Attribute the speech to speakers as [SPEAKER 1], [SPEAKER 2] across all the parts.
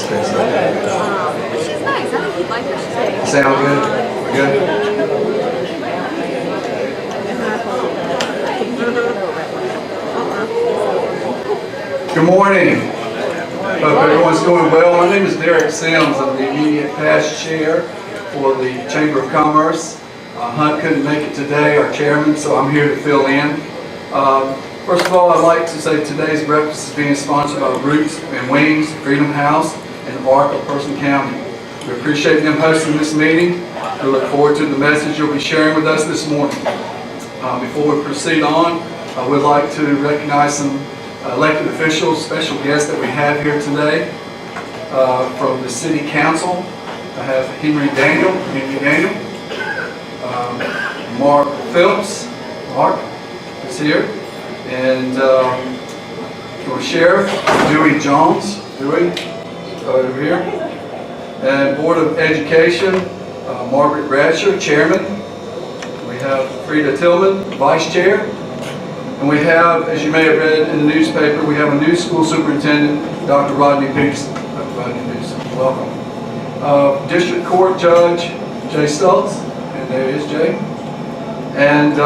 [SPEAKER 1] space. Okay.
[SPEAKER 2] She's nice. I think you'd like her. She's very
[SPEAKER 1] Sound good? Good? Good morning. Hope everyone's doing well. My name is Derek Sims. I'm the immediate past chair for the Chamber of Commerce. Hunt couldn't make it today, our chairman, so I'm here to fill in. First of all, I'd like to say today's breakfast is being sponsored by Roots and Wings, Freedom House, and ARC of Person County. We appreciate them hosting this meeting. We look forward to the message you'll be sharing with us this morning. Before we proceed on, I would like to recognize some elected officials, special guests that we have here today. From the City Council, I have Henry Daniel. Mark Phillips. Mark is here. And your Sheriff, Dewey Jones. Dewey, over here. And Board of Education, Margaret Bradsher, Chairman. We have Frida Tillman, Vice Chair. And we have, as you may have read in the newspaper, we have a new school superintendent, Dr. Rodney Peterson. Dr. Rodney Peterson, welcome. District Court Judge, Jay Stultz, and there is Jay. And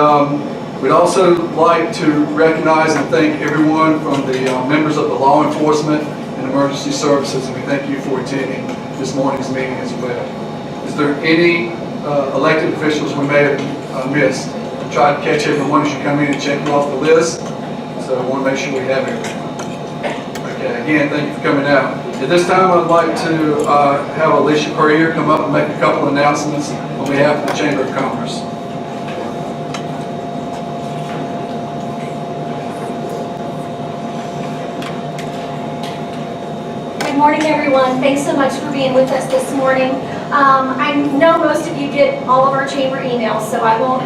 [SPEAKER 1] we'd also like to recognize and thank everyone from the members of the law enforcement and emergency services, and we thank you for attending this morning's meeting as well. Is there any elected officials we may have missed? Try to catch everyone as you come in and check you off the list. So I want to make sure we have everything. Okay, again, thank you for coming out. At this time, I'd like to have Alicia Perrier come up and make a couple announcements on behalf of the Chamber of Commerce.
[SPEAKER 3] Good morning, everyone. Thanks so much for being with us this morning. I know most of you get all of our chamber emails, so I won't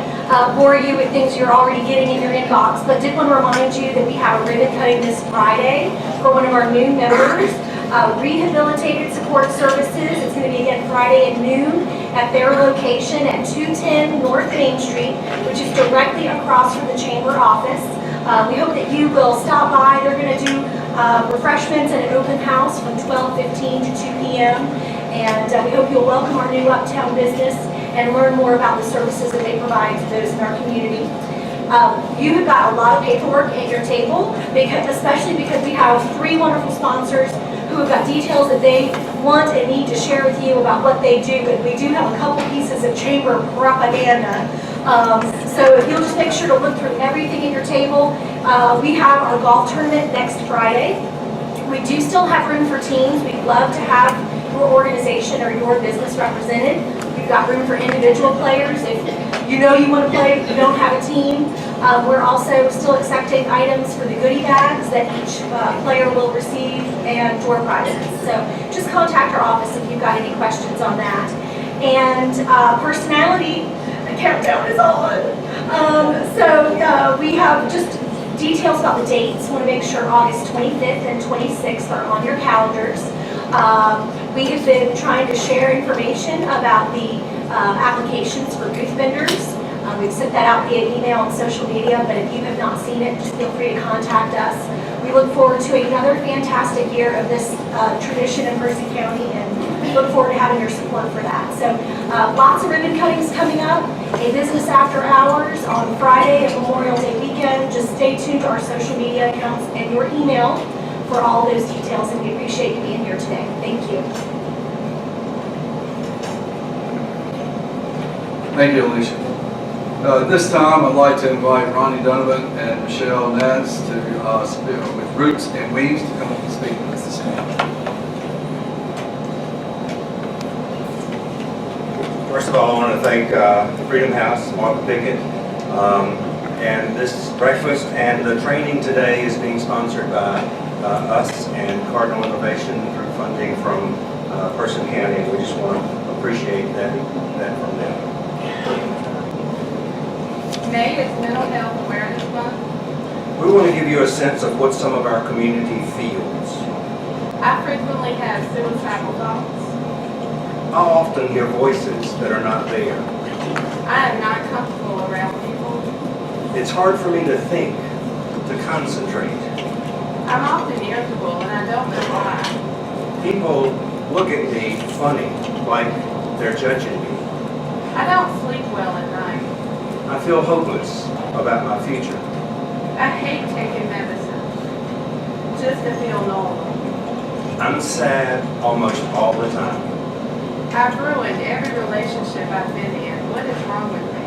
[SPEAKER 3] bore you with things you're already getting in your inbox, but did want to remind you that we have a ribbon cutting this Friday for one of our new members, Rehabilitated Support Services. It's going to be again Friday at noon at their location at 210 North Main Street, which is directly across from the chamber office. We hope that you will stop by. They're going to do refreshments and an open house from 12:15 to 2 p.m. And we hope you'll welcome our new Uptown business and learn more about the services that they provide to those in our community. You have got a lot of paperwork at your table, especially because we have 3 wonderful sponsors who have got details that they want and need to share with you about what they do. And we do have a couple pieces of chamber propaganda. So if you'll just make sure to look through everything at your table. We have our golf tournament next Friday. We do still have room for teams. We'd love to have your organization or your business represented. We've got room for individual players. If you know you want to play, but you don't have a team. We're also still accepting items for the goodie bags that each player will receive and door prizes. So just contact our office if you've got any questions on that. And personality, the countdown is on. We have just details about the dates. I want to make sure August 25th and 26th are on your calendars. We have been trying to share information about the applications for booth vendors. We've sent that out via email and social media, but if you have not seen it, just feel free to contact us. We look forward to another fantastic year of this tradition in Mercer County, and look forward to having your support for that. So lots of ribbon cuttings coming up, a business after hours on Friday and Memorial Day weekend. Just stay tuned to our social media accounts and your email for all those details, and we appreciate you being here today. Thank you.
[SPEAKER 1] Thank you, Alicia. At this time, I'd like to invite Ronnie Donovan and Michelle Nance to speak with Roots and Wings to come up and speak with us this morning.
[SPEAKER 4] First of all, I want to thank the Freedom House, Martha Pickett, and this breakfast and the training today is being sponsored by us and Cardinal Innovation through funding from Person County, and we just want to appreciate that from them.
[SPEAKER 2] May is Mental Health Awareness Month.
[SPEAKER 4] We want to give you a sense of what some of our community feels.
[SPEAKER 2] I frequently have suicidal thoughts.
[SPEAKER 4] I often hear voices that are not there.
[SPEAKER 2] I am not comfortable around people.
[SPEAKER 4] It's hard for me to think, to concentrate.
[SPEAKER 2] I'm often irritable and I don't know why.
[SPEAKER 4] People look at me funny, like they're judging me.
[SPEAKER 2] I don't sleep well at night.
[SPEAKER 4] I feel hopeless about my future.
[SPEAKER 2] I hate taking medicine just to feel normal.
[SPEAKER 4] I'm sad almost all the time.
[SPEAKER 2] I've ruined every relationship I've been in. What is wrong with me?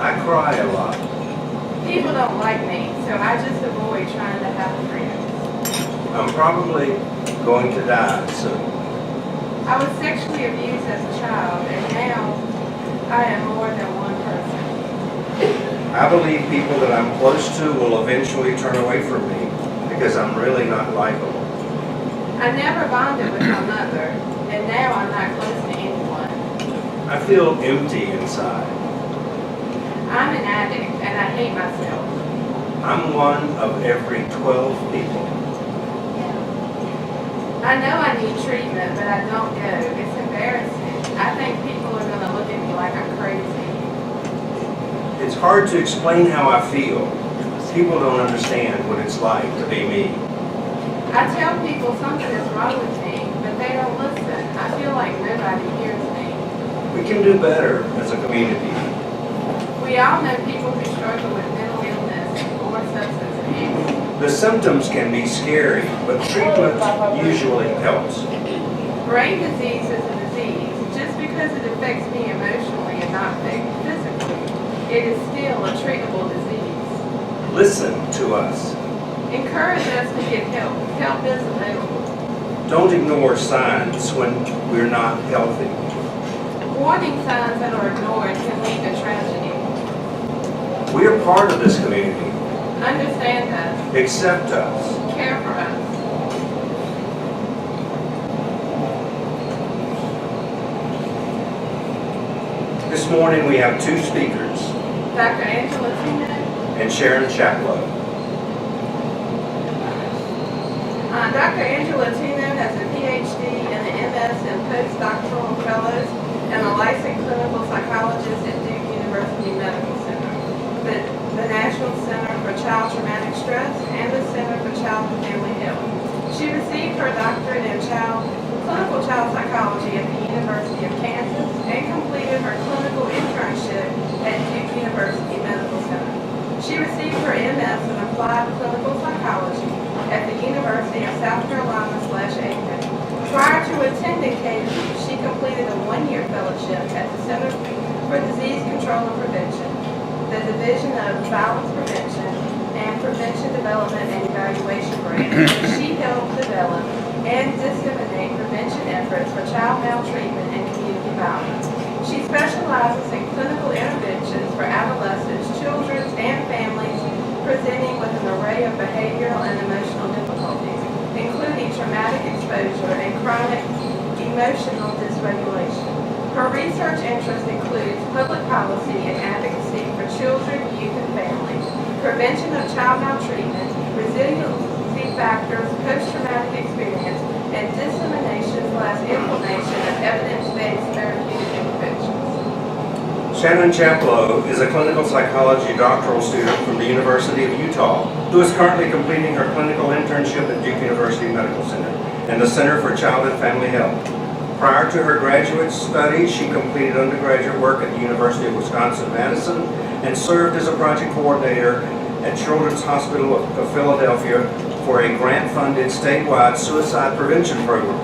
[SPEAKER 4] I cry a lot.
[SPEAKER 2] People don't like me, so I just avoid trying to have friends.
[SPEAKER 4] I'm probably going to die soon.
[SPEAKER 2] I was sexually abused as a child, and now I am more than one person.
[SPEAKER 4] I believe people that I'm close to will eventually turn away from me because I'm really not likable.
[SPEAKER 2] I never bonded with my mother, and now I'm not close to anyone.
[SPEAKER 4] I feel empty inside.
[SPEAKER 2] I'm an addict, and I hate myself.
[SPEAKER 4] I'm one of every 12 people.
[SPEAKER 2] I know I need treatment, but I don't go. It's embarrassing. I think people are going to look at me like I'm crazy.
[SPEAKER 4] It's hard to explain how I feel. People don't understand what it's like to be me.
[SPEAKER 2] I tell people something is wrong with me, but they don't listen. I feel like nobody hears me.
[SPEAKER 4] We can do better as a community.
[SPEAKER 2] We all know people who struggle with mental illness or substance abuse.
[SPEAKER 4] The symptoms can be scary, but treatment usually helps.
[SPEAKER 2] Brain disease is a disease. Just because it affects me emotionally and not physically, it is still a treatable disease.
[SPEAKER 4] Listen to us.
[SPEAKER 2] Encourage us to get help. Help is available.
[SPEAKER 4] Don't ignore signs when we're not healthy.
[SPEAKER 2] Warning signs that are ignored can lead to tragedy.
[SPEAKER 4] We are part of this community.
[SPEAKER 2] Understand us.
[SPEAKER 4] Accept us.
[SPEAKER 2] Care for us.
[SPEAKER 4] This morning we have two speakers,
[SPEAKER 2] Dr. Angela Tino.
[SPEAKER 4] and Sharon Chaplow.
[SPEAKER 2] Dr. Angela Tino has a PhD and an MS in postdoctoral fellows and a licensed clinical psychologist at Duke University Medical Center, the National Center for Child Traumatic Stress, and the Center for Child and Family Health. She received her doctorate in clinical child psychology at the University of Kansas and completed her clinical internship at Duke University Medical Center. She received her MS in applied clinical psychology at the University of South Carolina/Aiken. Prior to attending KU, she completed a one-year fellowship at the Center for Disease Control and Prevention, the Division of Violence Prevention and Prevention Development and Evaluation Branch, where she helped develop and disseminate prevention efforts for child maltreatment and community violence. She specializes in clinical interventions for adolescents, children, and families presenting with an array of behavioral and emotional difficulties, including traumatic exposure and chronic emotional dysregulation. Her research interest includes public policy and advocacy for children, youth, and families, prevention of child maltreatment, resiliency factors, post-traumatic experience, and dissemination/implementation of evidence-based therapeutic interventions.
[SPEAKER 4] Shannon Chaplow is a clinical psychology doctoral student from the University of Utah who is currently completing her clinical internship at Duke University Medical Center and the Center for Child and Family Health. Prior to her graduate studies, she completed undergraduate work at the University of Wisconsin-Madison and served as a project coordinator at Children's Hospital of Philadelphia for a grant-funded statewide suicide prevention program.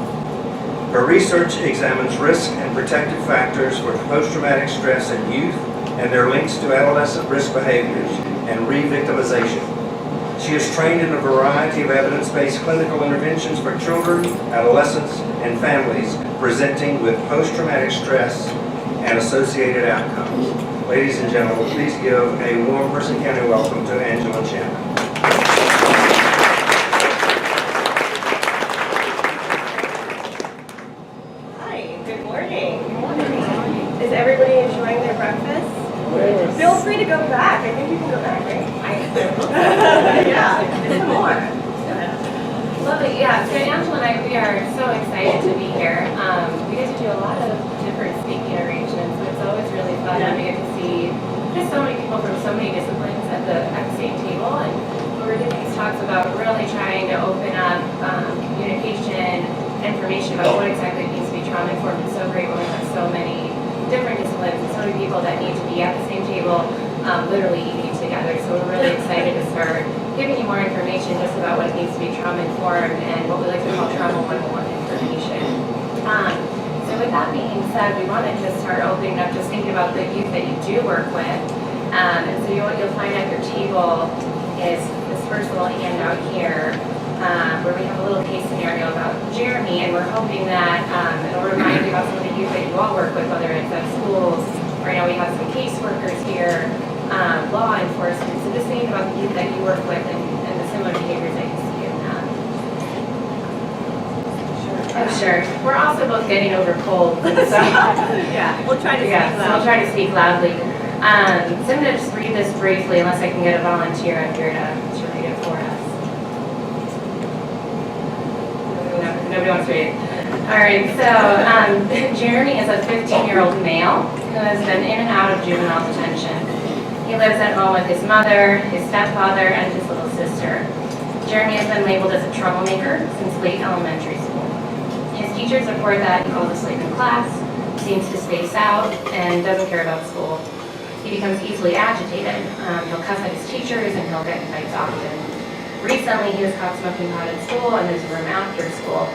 [SPEAKER 4] Her research examines risk and protective factors for post-traumatic stress in youth and their links to adolescent risk behaviors and re-victimization. She is trained in a variety of evidence-based clinical interventions for children, adolescents, and families presenting with post-traumatic stress and associated outcomes. Ladies and gentlemen, please give a warm Person County welcome to Angela and Shannon.
[SPEAKER 5] Good morning. Is everybody enjoying their breakfast? Yes. Feel free to go back. I think you can go back, right? Yeah, just some more.
[SPEAKER 6] Lovely, yeah. So Angela and I, we are so excited to be here. We get to do a lot of different speaking arrangements, and it's always really fun. And we get to see just so many people from so many disciplines at the same table, and we're doing these talks about really trying to open up communication information about what exactly it means to be trauma-informed. It's so great when we have so many different disciplines and so many people that need to be at the same table, literally eating together. So we're really excited to start giving you more information just about what it means to be trauma-informed and what we like to call trauma 101 information. So with that being said, we wanted to start opening up, just thinking about the youth that you do work with. And so what you'll find at your table is this first little handout here, where we have a little case scenario about Jeremy, and we're hoping that it'll remind you about some of the youth that you all work with, whether it's at schools, or I know we have some caseworkers here, law enforcement, so just thinking about the youth that you work with and the similar behaviors that you see in them. Oh, sure. We're also both getting over colds, so
[SPEAKER 5] Yeah, we'll try to speak
[SPEAKER 6] yeah, so I'll
[SPEAKER 5] loud.
[SPEAKER 6] try to speak loudly. So I'm going to just read this briefly, unless I can get a volunteer up here to read it for us. No, nobody wants to read it. All right, so Jeremy is a 15-year-old male who has been in and out of juvenile detention. He lives at home with his mother, his stepfather, and his little sister. Jeremy has been labeled as a troublemaker since late elementary school. His teachers report that he falls asleep in class, seems to space out, and doesn't care about school. He becomes easily agitated. He'll cuss at his teachers and he'll get in fights often. Recently, he was caught smoking pot at school and there's a room after school.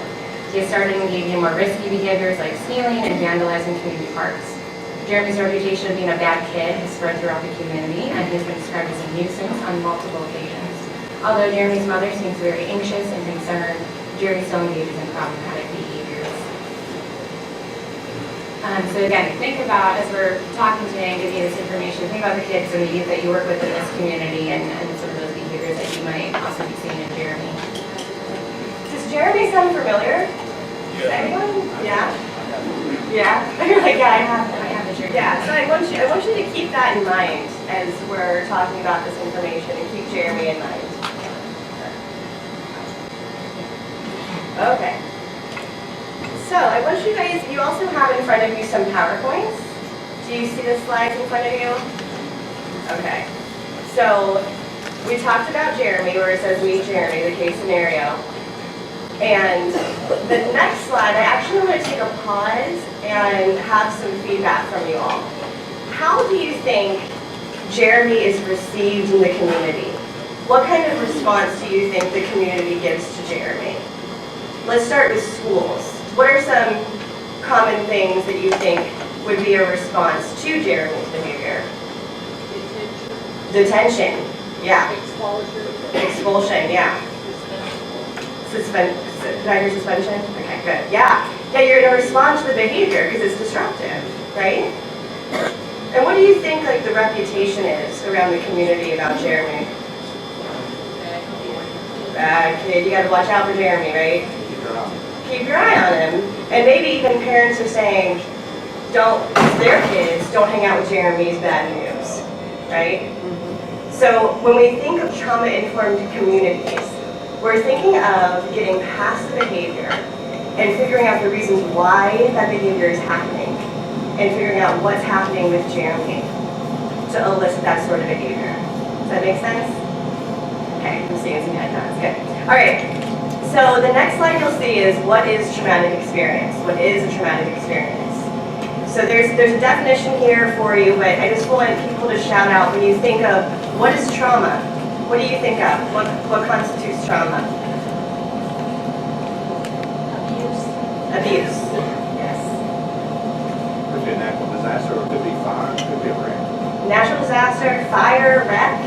[SPEAKER 6] He has started engaging in more risky behaviors like stealing and vandalizing community parks. Jeremy's reputation of being a bad kid has spread throughout the community, and he's been described as a nuisance on multiple occasions. Although Jeremy's mother seems very anxious and concerned, Jeremy still engages in problematic behaviors. So again, think about, as we're talking today and giving you this information, think about the kids and the youth that you work with in this community and some of those behaviors that you might also be seeing in Jeremy.
[SPEAKER 5] Does Jeremy sound familiar? Does anyone? Yeah? Yeah? You're like, yeah, I have.
[SPEAKER 6] I have the Jeremy.
[SPEAKER 5] Yeah, so I want you to keep that in mind as we're talking about this information, and keep Jeremy in mind. Okay. So I want you guys, you also have in front of you some PowerPoints. Do you see the slides in front of you? Okay. So we talked about Jeremy, where it says meet Jeremy, the case scenario. And the next slide, I actually want to take a pause and have some feedback from you all. How do you think Jeremy is received in the community? What kind of response do you think the community gives to Jeremy? Let's start with schools. What are some common things that you think would be a response to Jeremy's behavior? Detention, yeah. Expulsion, yeah. Did I hear suspension? Okay, good. Yeah. Yeah, you're going to respond to the behavior because it's disruptive, right? And what do you think like the reputation is around the community about Jeremy? Bad kid, you got to watch out for Jeremy, right? Keep your eye on him. And maybe even parents are saying, their kids don't hang out with Jeremy's bad news, right? So when we think of trauma-informed communities, we're thinking of getting past the behavior and figuring out the reasons why that behavior is happening and figuring out what's happening with Jeremy to elicit that sort of behavior. Does that make sense? Okay, I'm seeing some head nods. Good. All right. So the next slide you'll see is what is traumatic experience? What is a traumatic experience? So there's a definition here for you, but I just want people to shout out when you think of what is trauma? What do you think of? What constitutes trauma? Abuse. Yes.
[SPEAKER 7] Could be a natural disaster, or it could be fire, it could be a wreck.
[SPEAKER 5] Natural disaster, fire, wreck.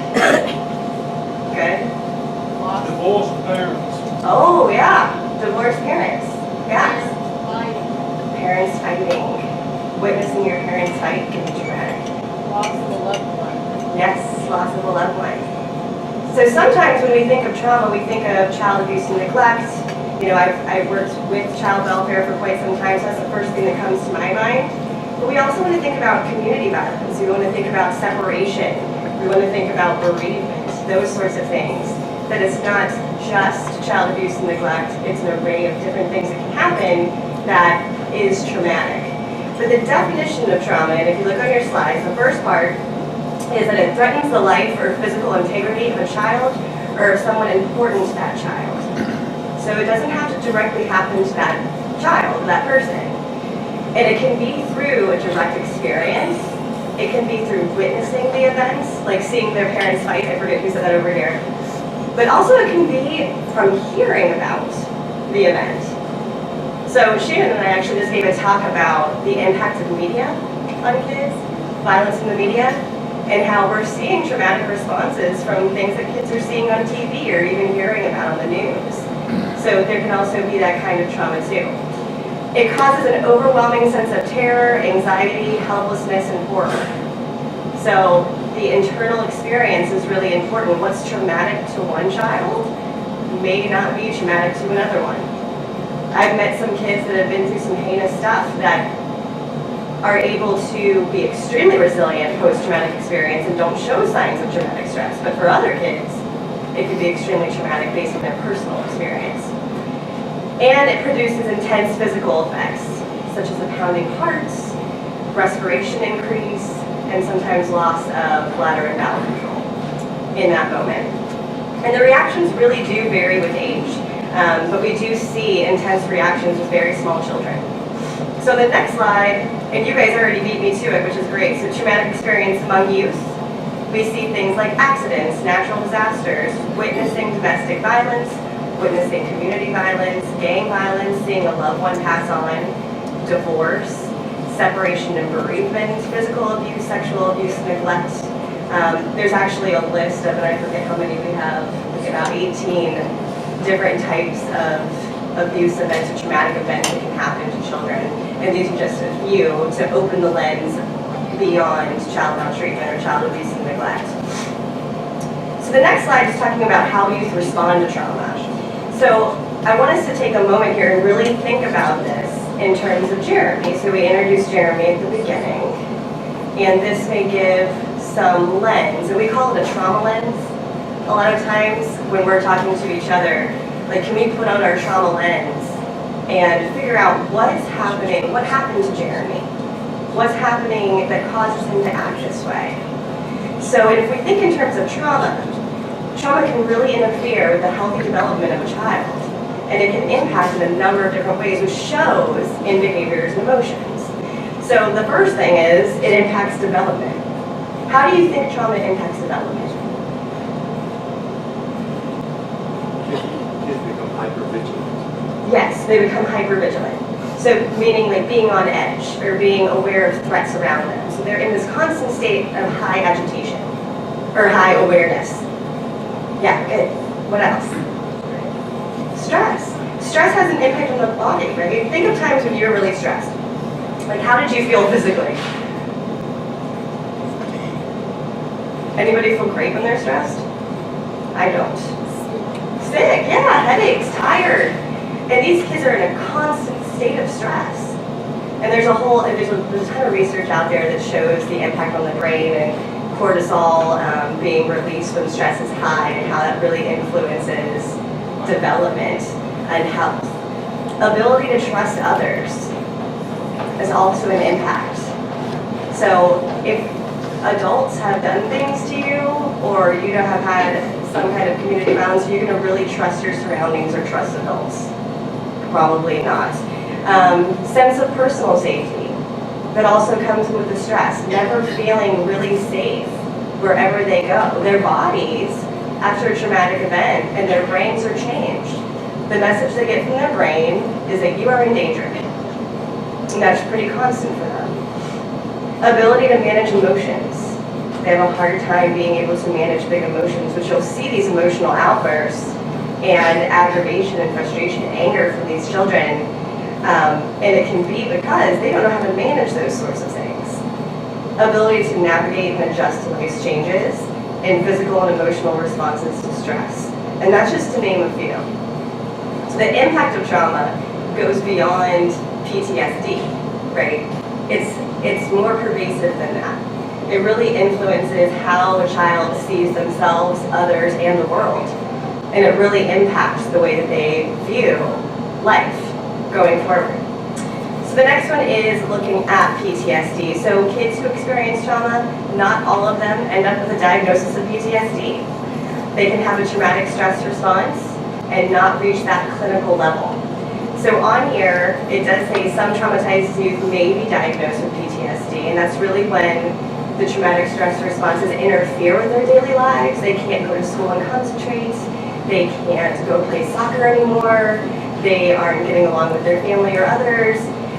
[SPEAKER 5] Good.
[SPEAKER 8] Divorce parents.
[SPEAKER 5] Oh, yeah. Divorced parents. Yeah. Parents fighting. Witnessing your parents fight can be traumatic.
[SPEAKER 2] Loss of a loved one.
[SPEAKER 5] Yes, loss of a loved one. So sometimes when we think of trauma, we think of child abuse and neglect. You know, I've worked with child welfare for quite some time, so that's the first thing that comes to my mind. But we also want to think about community violence. We want to think about separation. We want to think about bereavement, those sorts of things. That it's not just child abuse and neglect, it's an array of different things that can happen that is traumatic. But the definition of trauma, and if you look on your slides, the first part is that it threatens the life or physical integrity of a child or of someone important to that child. So it doesn't have to directly happen to that child, that person. And it can be through a direct experience. It can be through witnessing the events, like seeing their parents fight. I forget who said that over here. But also it can be from hearing about the event. So Shannon and I actually just gave a talk about the impact of media on kids, violence in the media, and how we're seeing traumatic responses from things that kids are seeing on TV or even hearing about on the news. So there can also be that kind of trauma too. It causes an overwhelming sense of terror, anxiety, helplessness, and horror. So the internal experience is really important. What's traumatic to one child may not be traumatic to another one. I've met some kids that have been through some heinous stuff that are able to be extremely resilient post-traumatic experience and don't show signs of traumatic stress. But for other kids, it could be extremely traumatic based on their personal experience. And it produces intense physical effects, such as a pounding heart, respiration increase, and sometimes loss of bladder and bowel control in that moment. And the reactions really do vary with age, but we do see intense reactions with very small children. So the next slide, and you guys already beat me to it, which is great. So traumatic experience among youth. We see things like accidents, natural disasters, witnessing domestic violence, witnessing community violence, gang violence, seeing a loved one pass on, divorce, separation and bereavement, physical abuse, sexual abuse, neglect. There's actually a list of, and I forget how many we have, like about 18 different types of abuse events or traumatic events that can happen to children. And these are just a few to open the lens beyond child maltreatment or child abuse and neglect. So the next slide is talking about how youth respond to trauma. So I want us to take a moment here and really think about this in terms of Jeremy. So we introduced Jeremy at the beginning, and this may give some lens, and we call it a trauma lens. A lot of times when we're talking to each other, like, can we put on our trauma lens and figure out what is happening, what happened to Jeremy? What's happening that causes him to act this way? So if we think in terms of trauma can really interfere with the healthy development of a child. And it can impact in a number of different ways, which shows in behaviors and emotions. So the first thing is, it impacts development. How do you think trauma impacts development?
[SPEAKER 7] Kids become hypervigilant.
[SPEAKER 5] Yes, they become hypervigilant. So meaning like being on edge or being aware of threats around them. So they're in this constant state of high agitation or high awareness. Yeah, good. What else? Stress. Stress has an impact on the body, right? Think of times when you were really stressed. Like, how did you feel physically? Anybody feel great when they're stressed? I don't. Sick, yeah, headaches, tired. And these kids are in a constant state of stress. And there's a ton of research out there that shows the impact on the brain and cortisol being released when stress is high and how that really influences development and health. Ability to trust others is also an impact. So if adults have done things to you or you have had some kind of community violence, you're going to really trust your surroundings or trust adults? Probably not. Sense of personal safety. That also comes with the stress, never feeling really safe wherever they go. Their bodies, after a traumatic event, and their brains are changed. The message they get from their brain is that you are in danger. And that's pretty constant for them. Ability to manage emotions. They have a harder time being able to manage big emotions, which you'll see these emotional outbursts and aggravation and frustration and anger from these children. And it can be because they don't know how to manage those sorts of things. Ability to navigate and adjust to life's changes and physical and emotional responses to stress. And that's just to name a few. So the impact of trauma goes beyond PTSD, right? It's more pervasive than that. It really influences how a child sees themselves, others, and the world. And it really impacts the way that they view life going forward. So the next one is looking at PTSD. So kids who experience trauma, not all of them end up with a diagnosis of PTSD. They can have a traumatic stress response, and not reach that clinical level. So on here, it does say some traumatized youth may be diagnosed with PTSD, and that's really when the traumatic stress responses interfere with their daily lives. They can't go to school and concentrate. They can't go play soccer anymore. They aren't getting along with their family or others.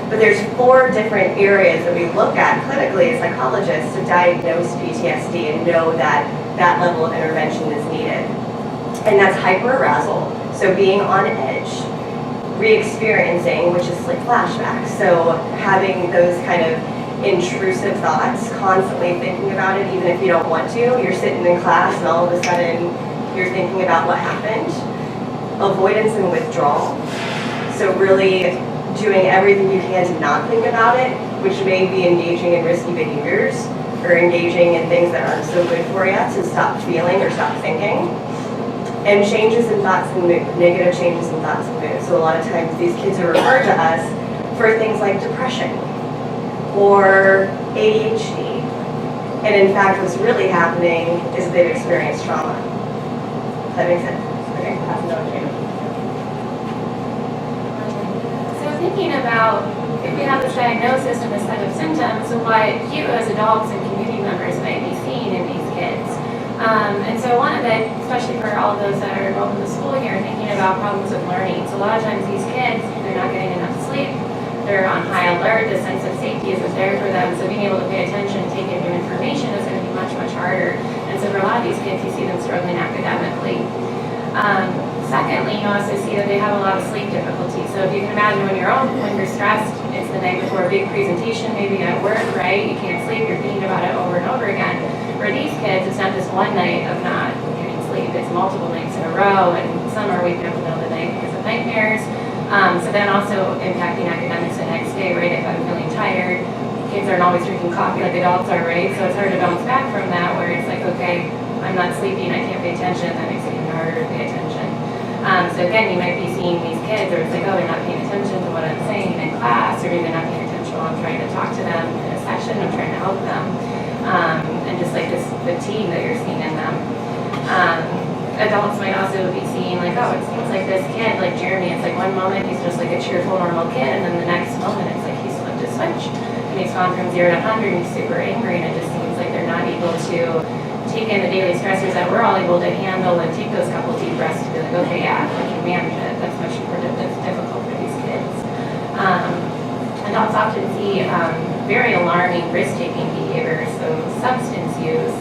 [SPEAKER 5] But there's 4 different areas that we look at clinically as psychologists to diagnose PTSD and know that that level of intervention is needed. And that's hyperarousal, so being on edge, re-experiencing, which is like flashbacks, so having those kind of intrusive thoughts, constantly thinking about it, even if you don't want to. You're sitting in class and all of a sudden you're thinking about what happened. Avoidance and withdrawal, so really doing everything you can to not think about it, which may be engaging in risky behaviors or engaging in things that aren't so good for you, to stop feeling or stop thinking. And changes in thoughts and mood, negative changes in thoughts and mood. So a lot of times these kids are referred to us for things like depression or ADHD. And in fact, what's really happening is they've experienced trauma. Does that make sense? Okay, pass it on to you.
[SPEAKER 6] So thinking about if we have this diagnosis and this set of symptoms, what you as adults and community members might be seeing in these kids. And so one of it, especially for all of those that are involved in the school here, thinking about problems with learning. So a lot of times these kids, they're not getting enough sleep, they're on high alert, the sense of safety isn't there for them, so being able to pay attention and take in new information is going to be much, much harder. And so for a lot of these kids, you see them struggling academically. Secondly, you also see that they have a lot of sleep difficulties. So if you can imagine when you're stressed, it's the night before a big presentation, maybe at work, right? You can't sleep, you're thinking about it over and over again. For these kids, it's not just one night of not getting sleep, it's multiple nights in a row, and some are waking up in the middle of the night because of nightmares. So then also impacting academics the next day, right? If I'm feeling tired, kids aren't always drinking coffee like adults are, right? So it's hard to bounce back from that, where it's like, okay, I'm not sleeping, I can't pay attention, that makes it even harder to pay attention. So again, you might be seeing these kids, or it's like, oh, they're not paying attention to what I'm saying in class, or even not paying attention while I'm trying to talk to them in a session, I'm trying to help them. And just like this fatigue that you're seeing in them. Adults might also be seeing like, oh, it seems like this kid, like Jeremy, it's like one moment he's just like a cheerful, normal kid, and then the next moment it's like he's flipped a switch. And he's gone from 0 to 100 and he's super angry, and it just seems like they're not able to take in the daily stressors that we're all able to handle and take those couple deep breaths to be like, okay, yeah, I can manage it. That's much more difficult for these kids. Adults often see very alarming risk-taking behaviors, so substance use,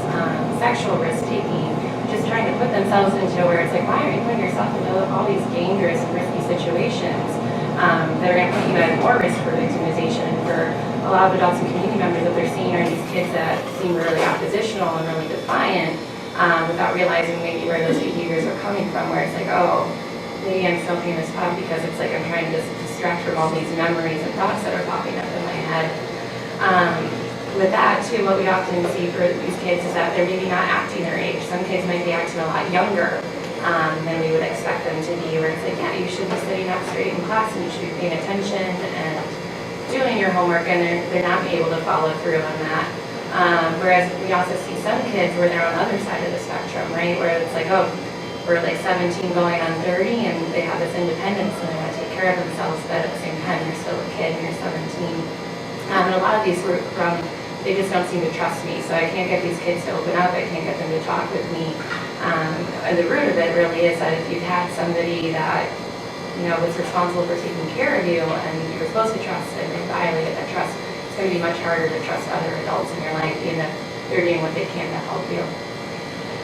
[SPEAKER 6] sexual risk-taking, just trying to put themselves into where it's like, why are you putting yourself into all these dangerous and risky situations that are going to put you at more risk for victimization? For a lot of adults and community members that they're seeing are these kids that seem really oppositional and really defiant without realizing maybe where those behaviors are coming from, where it's like, oh, maybe I'm smoking this pot because it's like I'm trying to distract from all these memories and thoughts that are popping up in my head. With that, too, what we often see for these kids is that they're maybe not acting their age. Some kids might be acting a lot younger than we would expect them to be, where it's like, yeah, you should be sitting up straight in class and you should be paying attention and doing your homework, and they're not being able to follow through on that. Whereas we also see some kids where they're on the other side of the spectrum, right, where it's like, oh, we're like 17 going on 30, and they have this independence and they want to take care of themselves, but at the same time, you're still a kid and you're 17. And a lot of these were from, they just don't seem to trust me, so I can't get these kids to open up, I can't get them to talk with me. And the root of it really is that if you've had somebody that, you know, was responsible for taking care of you and you were supposed to trust and they violated that trust, it's going to be much harder to trust other adults in your life, even if they're doing what they can to help you.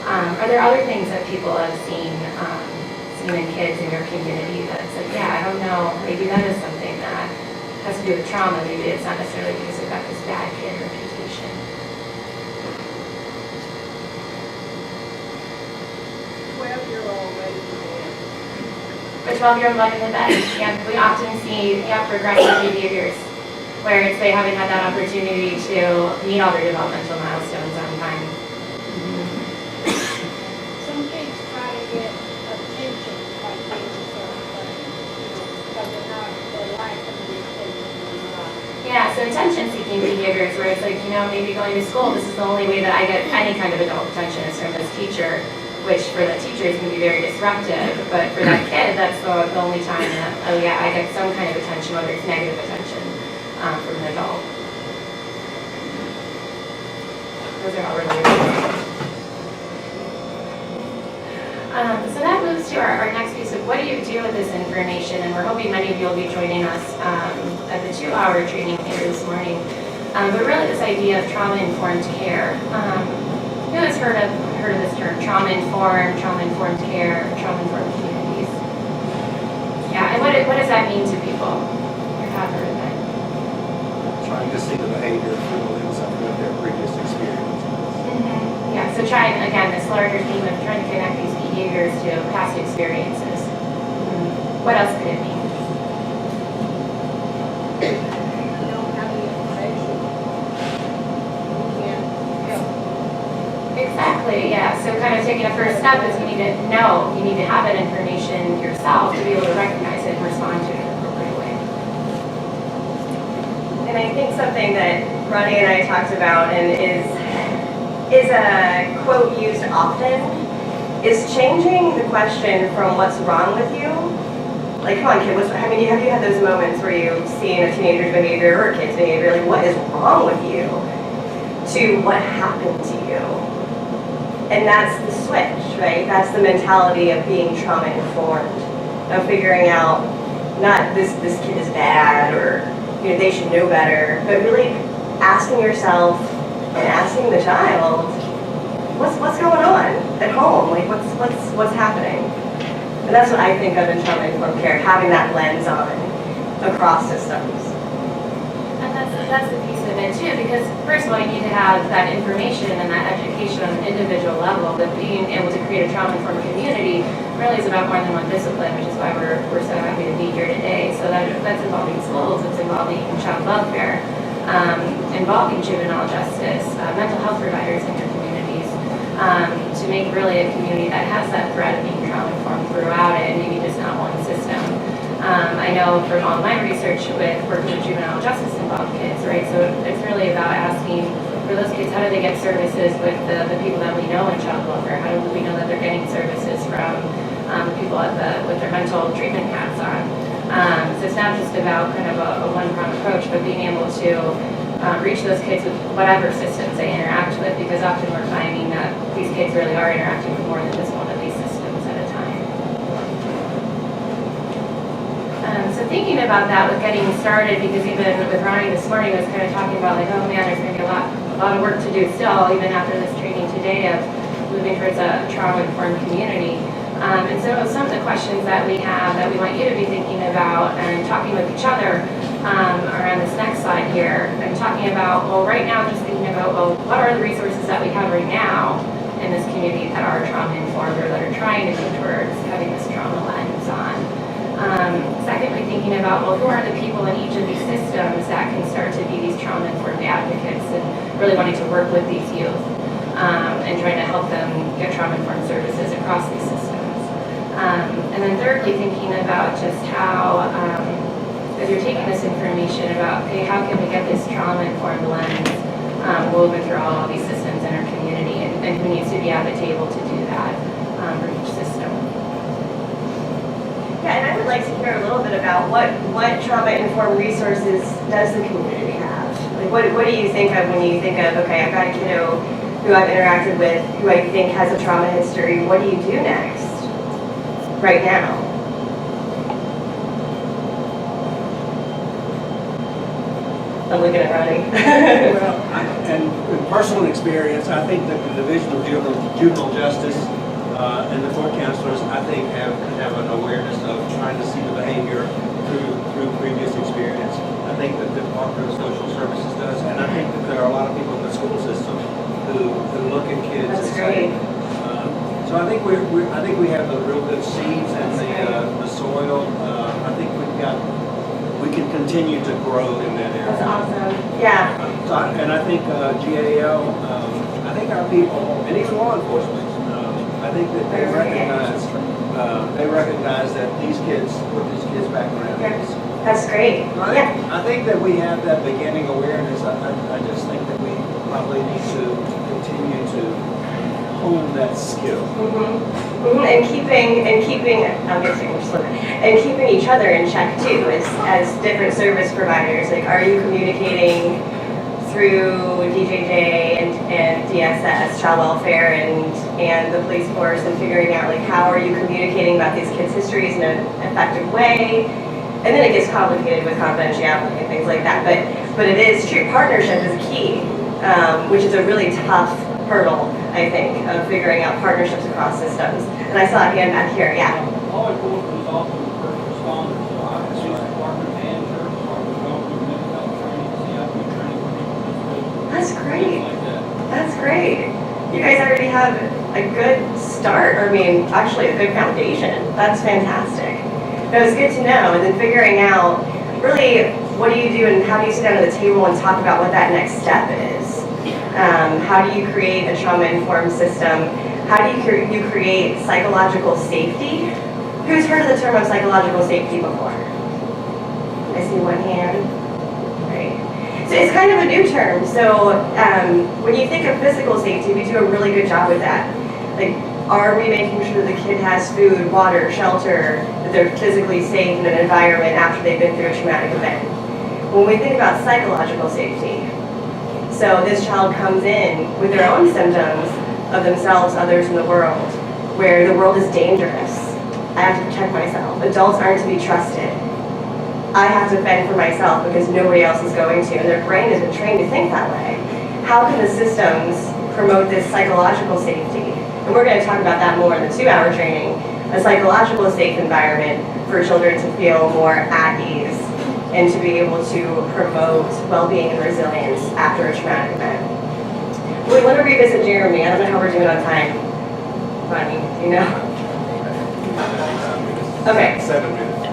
[SPEAKER 6] Are there other things that people have seen in kids in your community that's like, yeah, I don't know, maybe that is something that has to do with trauma, maybe it's not necessarily because they've got this bad kid reputation. A 12-year-old laying in the bed, yeah, we often see progressive behaviors where it's they haven't had that opportunity to meet all their developmental milestones on time.
[SPEAKER 9] Some kids try to get attention, like they deserve, but, because they're not, they're lacking the attention in life.
[SPEAKER 6] Yeah, so attention-seeking behaviors where it's like, you know, maybe going to school, this is the only way that I get any kind of adult attention is from this teacher. which for the teachers can be very disruptive, but for that kid, that's the only time that, oh yeah, I get some kind of attention, whether it's negative attention from an adult. Those are all really so that moves to our next piece of what do you do with this information, and we're hoping many of you will be joining us at the 2-hour training here this morning. But really this idea of trauma-informed care. Who has heard of this term, trauma-informed care, trauma-informed communities? Yeah, and what does that mean to people? You have heard of it.
[SPEAKER 7] Trying to see the behavior through the lens of their previous experiences.
[SPEAKER 6] Yeah, so trying, again, this larger theme of trying to connect these behaviors to past experiences. What else could it mean?
[SPEAKER 9] You don't have the information. You can't help.
[SPEAKER 6] Exactly, yeah. So kind of taking a first step is you need to know, you need to have that information yourself to be able to recognize it and respond to it in an appropriate way.
[SPEAKER 5] And I think something that Ronnie and I talked about and is a quote used often is changing the question from what's wrong with you. Like, come on, kid, have you had those moments where you see in a teenager's behavior or a kid's behavior, like, what is wrong with you, to what happened to you? And that's the switch, right? That's the mentality of being trauma-informed, of figuring out, not this kid is bad or, they should know better, but really asking yourself and asking the child, what's going on at home? Like, what's happening? And that's what I think of in trauma-informed care, having that lens on across systems.
[SPEAKER 6] And that's the piece of it too, because first of all, you need to have that information and that education on an individual level, but being able to create a trauma-informed community really is about more than one discipline, which is why we're so happy to be here today. So that's involving schools, it's involving child welfare, involving juvenile justice, mental health providers in your communities, to make really a community that has that thread of being trauma-informed throughout it, and maybe just not one system. I know from all my research with working with juvenile justice involved kids, right? So it's really about asking for those kids, how do they get services with the people that we know in child welfare? How do we know that they're getting services from the people with their mental treatment hats on? So it's not just about kind of a one-pronged approach, but being able to reach those kids with whatever systems they interact with, because often we're finding that these kids really are interacting with more than just one of these systems at a time. So thinking about that with getting started, because even with Ronnie this morning was kind of talking about like, oh man, there's going to be a lot of work to do still, even after this training today of moving towards a trauma-informed community. And so some of the questions that we have that we want you to be thinking about and talking with each other are on this next slide here. I'm talking about, well, right now, just thinking about, well, what are the resources that we have right now in this community that are trauma-informed or that are trying to move towards having this trauma lens on. Secondly, thinking about, well, who are the people in each of these systems that can start to be these trauma-informed advocates and really wanting to work with these youth and trying to help them get trauma-informed services across these systems. And then thirdly, thinking about just how, as you're taking this information about, okay, how can we get this trauma-informed lens woven through all of these systems in our community, and who needs to be at the table to do that for each system.
[SPEAKER 5] Yeah, and I would like to hear a little bit about what trauma-informed resources does the community have? Like, what do you think of when you think of, okay, I've got a kiddo who I've interacted with who I think has a trauma history. What do you do next? Right now? I'm looking at Ronnie.
[SPEAKER 10] Well, and in personal experience, I think that the Division of Juvenile Justice and the court counselors, I think, have an awareness of trying to see the behavior through previous experience. I think that the Department of Social Services does, and I think that there are a lot of people in the school system who look at kids.
[SPEAKER 5] That's
[SPEAKER 10] and
[SPEAKER 5] great.
[SPEAKER 10] say, so I think I think we have the real good seeds and the soil. I think we can continue to grow in that area.
[SPEAKER 5] That's awesome. Yeah.
[SPEAKER 10] And I think GAL, I think our people, and even law enforcement, I think that they recognize that these kids, what these kids' background is.
[SPEAKER 5] That's great. Yeah.
[SPEAKER 10] I think that we have that beginning awareness. I just think that we probably need to continue to hone that skill.
[SPEAKER 5] And keeping, I'll get to you just a little bit. And keeping each other in check too, as different service providers. Like, are you communicating through DJJ and DSS, child welfare, and the police force, and figuring out like how are you communicating about these kids' histories in an effective way? And then it gets complicated with confidentiality and things like that. But it is true. Partnership is key, which is a really tough hurdle, I think, of figuring out partnerships across systems. And I saw a hand back here. Yeah.
[SPEAKER 8] Law enforcement is also the first responders, so I police department and sheriff's department go through mental health training, CIP training for people with
[SPEAKER 5] That's great.
[SPEAKER 8] like that.
[SPEAKER 5] That's great. You guys already have a good start, or I mean, actually a good foundation. That's fantastic. It was good to know, and then figuring out really what do you do and how do you sit down at the table and talk about what that next step is. How do you create a trauma-informed system? How do you create psychological safety? Who's heard of the term of psychological safety before? I see one hand. Right. So it's kind of a new term. So when you think of physical safety, we do a really good job with that. Like, are we making sure the kid has food, water, shelter, that they're physically safe in an environment after they've been through a traumatic event? When we think about psychological safety, so this child comes in with their own symptoms of themselves, others in the world, where the world is dangerous. I have to protect myself. Adults aren't to be trusted. I have to fend for myself because nobody else is going to, and their brain has been trained to think that way. How can the systems promote this psychological safety? And we're going to talk about that more in the 2-hour training, a psychological safe environment for children to feel more at ease and to be able to promote well-being and resilience after a traumatic event. We want to revisit Jeremy. I don't know how we're doing on time. Bonnie, do you know? Okay.
[SPEAKER 7] 7 minutes.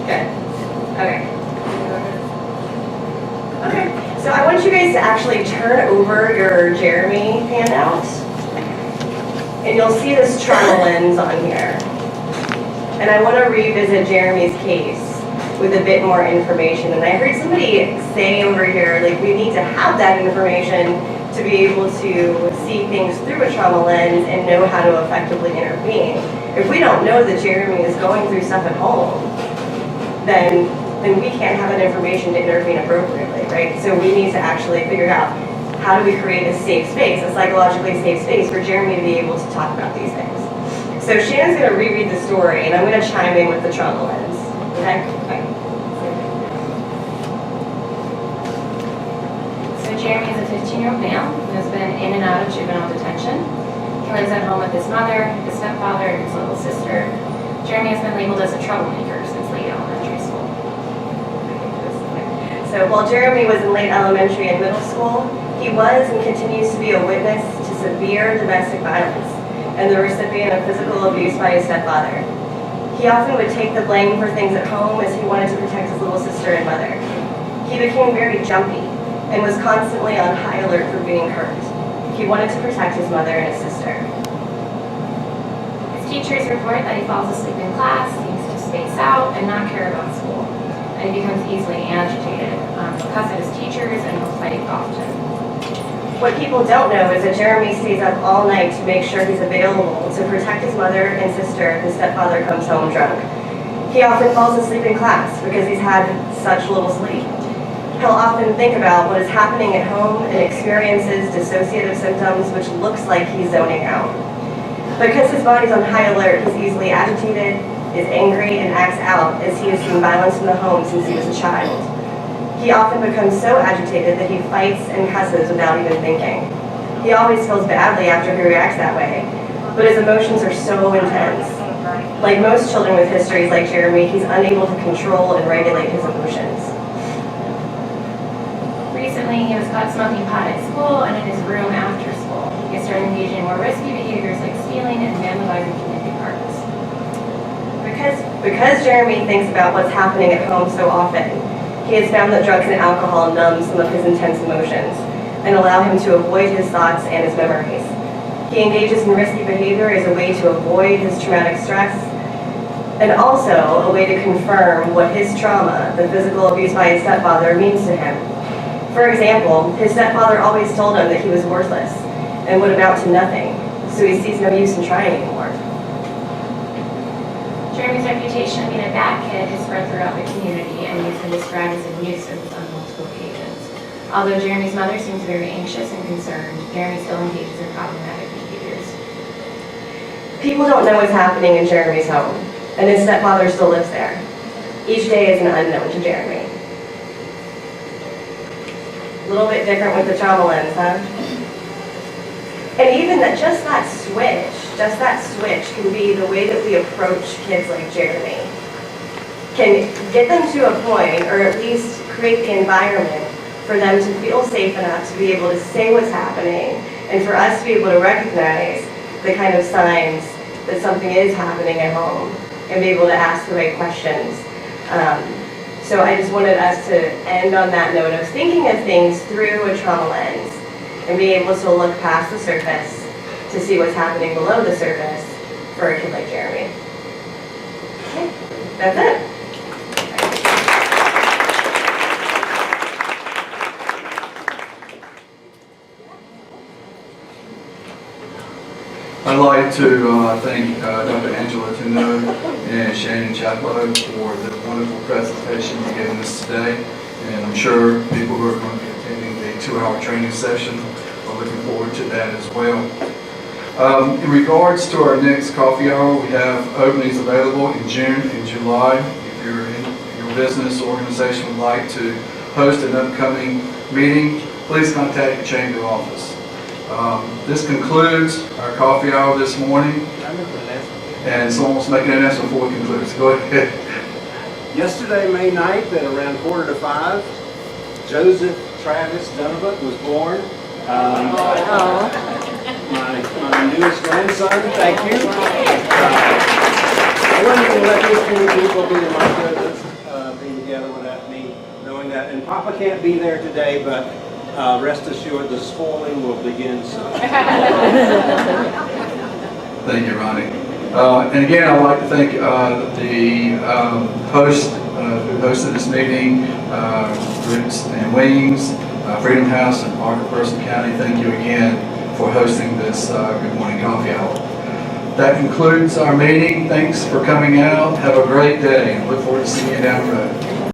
[SPEAKER 5] Good. Okay. Okay. So I want you guys to actually turn over your Jeremy handout. And you'll see this trauma lens on here. And I want to revisit Jeremy's case with a bit more information. And I heard somebody say over here, like, we need to have that information to be able to see things through a trauma lens and know how to effectively intervene. If we don't know that Jeremy is going through stuff at home, then we can't have that information to intervene appropriately, right? So we need to actually figure out how do we create a safe space, a psychologically safe space for Jeremy to be able to talk about these things. So Shannon's going to reread the story, and I'm going to chime in with the trauma lens. Okay?
[SPEAKER 6] So Jeremy is a 15-year-old male who has been in and out of juvenile detention. He lives at home with his mother, his stepfather, and his little sister. Jeremy has been labeled as a troublemaker since late elementary school.
[SPEAKER 5] So while Jeremy was in late elementary and middle school, he was and continues to be a witness to severe domestic violence and the recipient of physical abuse by his stepfather. He often would take the blame for things at home as he wanted to protect his little sister and mother. He became very jumpy and was constantly on high alert for being hurt. He wanted to protect his mother and his sister.
[SPEAKER 6] His teachers report that he falls asleep in class, seems to space out, and not care about school. And he becomes easily agitated because of his teachers, and he'll fight often.
[SPEAKER 5] What people don't know is that Jeremy stays up all night to make sure he's available to protect his mother and sister if his stepfather comes home drunk. He often falls asleep in class because he's had such little sleep. He'll often think about what is happening at home and experiences dissociative symptoms, which looks like he's zoning out. Because his body's on high alert, he's easily agitated, is angry, and acts out as he has seen violence in the home since he was a child. He often becomes so agitated that he fights and cusses without even thinking. He always feels badly after he reacts that way, but his emotions are so intense. Like most children with histories like Jeremy, he's unable to control and regulate his emotions.
[SPEAKER 6] Recently, he was caught smoking pot at school and in his room after school. He started engaging in more risky behaviors like stealing and vandalizing community parks.
[SPEAKER 5] Because Jeremy thinks about what's happening at home so often, he has found that drugs and alcohol numb some of his intense emotions and allow him to avoid his thoughts and his memories. He engages in risky behavior as a way to avoid his traumatic stress and also a way to confirm what his trauma, the physical abuse by his stepfather, means to him. For example, his stepfather always told him that he was worthless and would amount to nothing, so he sees no use in trying anymore.
[SPEAKER 6] Jeremy's reputation of being a bad kid has spread throughout the community, and he's been described as a nuisance on multiple occasions. Although Jeremy's mother seems very anxious and concerned, Jeremy still engages in problematic behaviors.
[SPEAKER 5] People don't know what's happening in Jeremy's home, and his stepfather still lives there. Each day is an unknown to Jeremy. A little bit different with the trauma lens, huh? And even that, just that switch can be the way that we approach kids like Jeremy. Can get them to a point, or at least create the environment for them to feel safe enough to be able to say what's happening, and for us to be able to recognize the kind of signs that something is happening at home, and be able to ask the right questions. So I just wanted us to end on that note of thinking of things through a trauma lens, and be able to look past the surface to see what's happening below the surface for a kid like Jeremy. Okay, that's it.
[SPEAKER 1] I'd like to thank Dr. Angela Tuno and Shannon Chaplow for the wonderful presentation you've given us today. And I'm sure people who are going to be attending the 2-hour training session are looking forward to that as well. In regards to our next coffee hour, we have openings available in June and July. If your business or organization would like to host an upcoming meeting, please contact the chamber office. This concludes our coffee hour this morning. And someone wants to make an announcement before we conclude. So go ahead.
[SPEAKER 10] Yesterday, May 9th, at around 4:45, Joseph Travis Donovan was born. My newest grandson, thank you. I wasn't going to let these many people be in my presence, being together without me knowing that. And Papa can't be there today, but rest assured the spoiling will begin soon.
[SPEAKER 1] Thank you, Ronnie. And again, I'd like to thank the host who hosted this meeting, Roots and Wings, Freedom House in Parker, Person County. Thank you again for hosting this Good Morning Coffee Hour. That concludes our meeting. Thanks for coming out. Have a great day. Look forward to seeing you down the road.